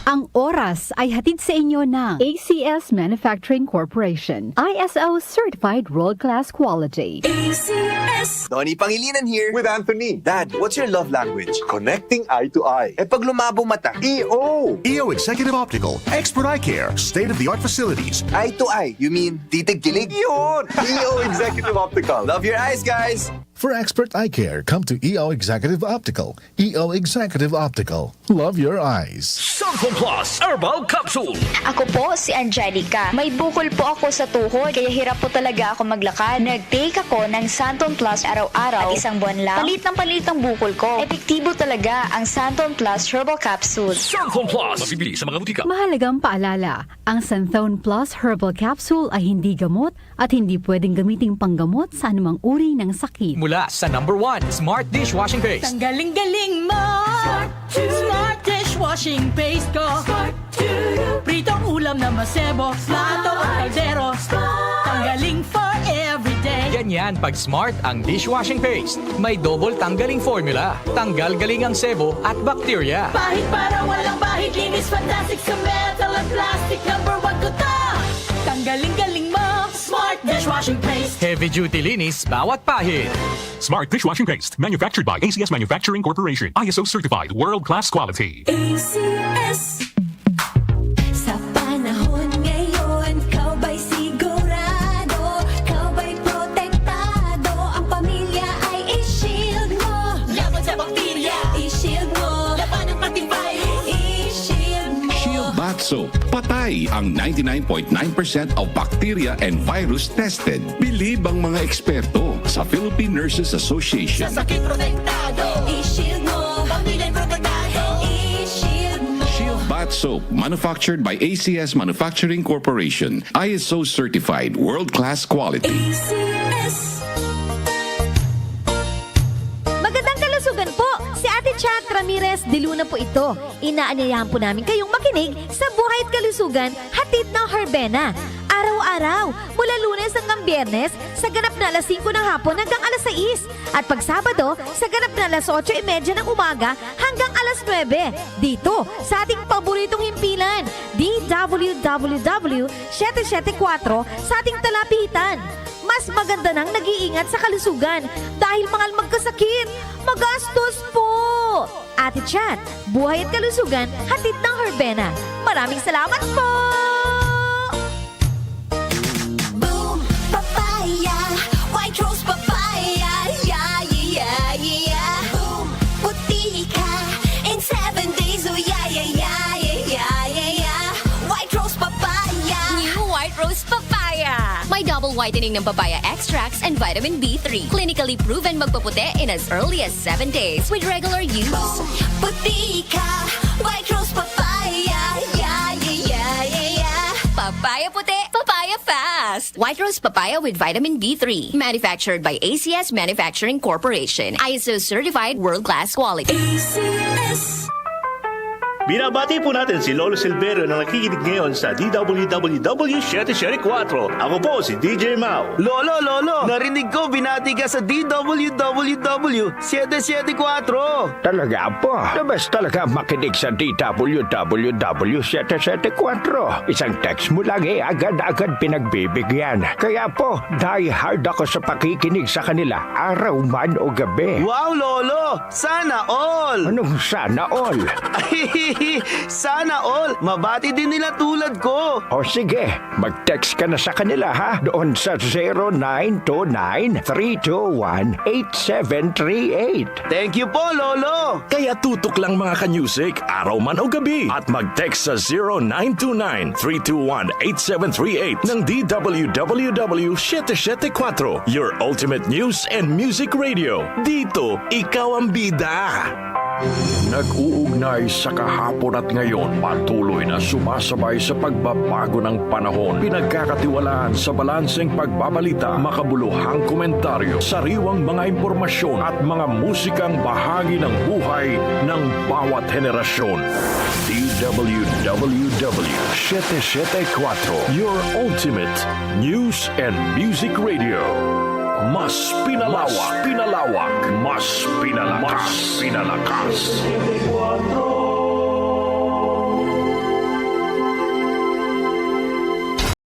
Ang oras ay hatid sa inyo ng ACS Manufacturing Corporation. ISO Certified World-Class Quality. ACS! Donnie Pangilinan here. With Anthony. Dad, what's your love language? Connecting eye to eye. Eh pag lumabo mata, EO! EO Executive Optical, expert eye care, state-of-the-art facilities. eye to eye, you mean titig-kilig? Yun! EO Executive Optical. Love your eyes, guys! For expert eye care, come to EO Executive Optical. EO Executive Optical. Love your eyes. Santon Plus Herbal Capsule. Ako po si Angelica. May bukol po ako sa tuhod, kaya hirap po talaga ako maglakad. Nag-take ako ng Santon Plus araw-araw at isang buwan lang. Palit ang bukol ko. Epektibo talaga ang Santon Plus Herbal Capsule. Santon Plus. Mabibili sa mga butika. Mahalagang paalala, ang Santhone Plus Herbal Capsule ay hindi gamot at hindi pwedeng gamiting panggamot sa anumang uri ng sakit. Mula sa #1 Smart Dishwashing Paste. Ang galing-galing mo! Smart dishwashing paste ko! Pritong ulam na masebo, plato o kaldero. Tanggaling for everyday. Ganyan pag Smart ang dishwashing paste. May double tanggaling formula. Tanggal galing ang sebo at bakterya. Bahid para walang bahid, linis fantastic sa metal at plastic. #1 ko to! Tanggaling-galing mo! Smart dishwashing paste. Heavy duty linis bawat pahid. Smart Dishwashing Paste, manufactured by ACS Manufacturing Corporation. ISO certified, world-class quality. ACS! Sa panahon ngayon, kau ba'y sigurado? Kau ba'y protektado? Ang pamilya ay i-shield mo. Laban sa bakterya, I-shield mo. laban ng pating virus. I-shield mo. Shield Bath Soap. Patay ang 99.9% of bacteria and virus tested. Believe ang mga eksperto sa Philippine Nurses Association. Sa sakit protektado, I-shield mo. pamilya'y protektado. I-shield mo. Shield Bath Soap, manufactured by ACS Manufacturing Corporation. ISO certified, world-class quality. ACS! Magandang kalusugan po! Si Ate Chat Ramirez de Luna po ito. Inaanyayahan po namin kayong makinig sa Buhay at Kalusugan, hatid ng Herbena. Araw-araw, mula Lunes hanggang Biyernes, sa ganap na alas 5 ng hapon hanggang alas 6. At pag Sabado, sa ganap na alas 8:30 ng umaga hanggang alas 9. Dito, sa ating paboritong himpilan, DWWW 774 sa ating talapitan. Mas maganda nang nag-iingat sa kalusugan dahil mahal magkasakit. Magastos po! Ate Chat, Buhay at Kalusugan, hatid ng Herbena. Maraming salamat po! Boom! Papaya! White rose papaya! Yeah, yeah, yeah! Boom! Puti ka! In 7 days, oh yeah, yeah, yeah, yeah, yeah, yeah! White rose papaya! New White Rose Papaya. May double whitening ng papaya extracts and vitamin B3. Clinically proven magpaputi in as early as 7 days with regular use. Boom! Puti ka! White rose papaya! Yeah, yeah, yeah, yeah, yeah! Papaya puti, papaya fast. White Rose Papaya with vitamin B3. Manufactured by ACS Manufacturing Corporation. ISO certified world-class quality. ACS! Binabati po natin si Lolo Silverio na nakikinig ngayon sa DWWW 774. Ako po si DJ Mau. Lolo, narinig ko binati ka sa DWWW 774. Talaga po. The best talaga makinig sa DWWW 774. Isang text mo lang agad-agad pinagbibigyan. Kaya po, die hard ako sa pakikinig sa kanila, araw man o gabi. Wow, Lolo! Sana all! Anong sana all? Sana all! Mabati din nila tulad ko! O sige, mag-text ka na sa kanila ha, doon sa 0929-321-8738. Thank you po, Lolo! Kaya tutok lang mga kanyusik, araw man o gabi. At mag-text sa 0929-321-8738 ng DWWW 774. Your ultimate news and music radio. Dito, ikaw ang bida. Nag-uugnay sa kahapon at ngayon, patuloy na sumasabay sa pagbabago ng panahon. Pinagkakatiwalaan sa balanseng pagbabalita, makabuluhang komentaryo, sariwang mga impormasyon at mga musikang bahagi ng buhay ng bawat henerasyon. DWWW 774, your ultimate news and music radio. Mas pinalawak, mas pinalakas.